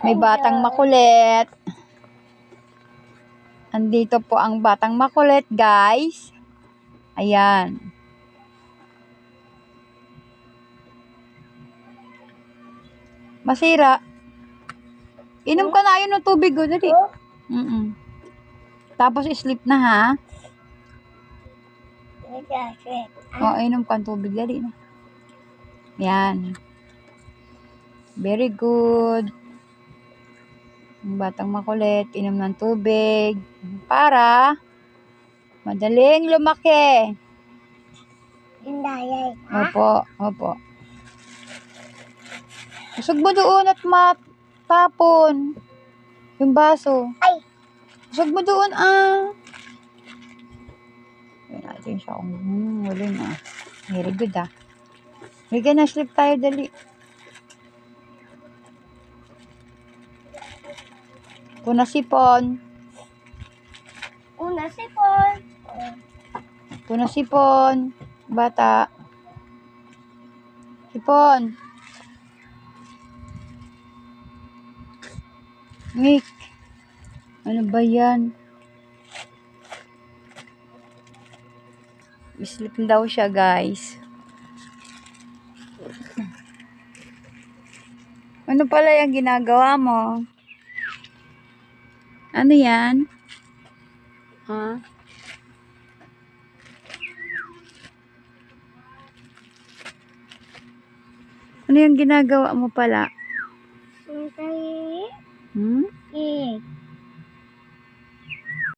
May batang makulit. Andito po ang batang makulit, guys. Ayan. Masira. Inom ka na yun ng tubig, oh. Dali. Tapos sleep na, ha? O, inom ka ng tubig. Dali na. Yan. Very good. Ang batang makulit, inom ng tubig. Para madaling lumaki. Opo, opo. Usog mo doon at matapon yung baso. Ay! Usog mo doon, ah. Ayan natin siya. Wala na. Very good, ah. Higa na, sleep tayo, dali. Puna sipon. Una sipon. Puna sipon. Bata. Sipon. Nick. Ano ba yan? Sleep daw siya, guys. Ano pala yung ginagawa mo? Ano yan? Ha? Ano yung ginagawa mo pala?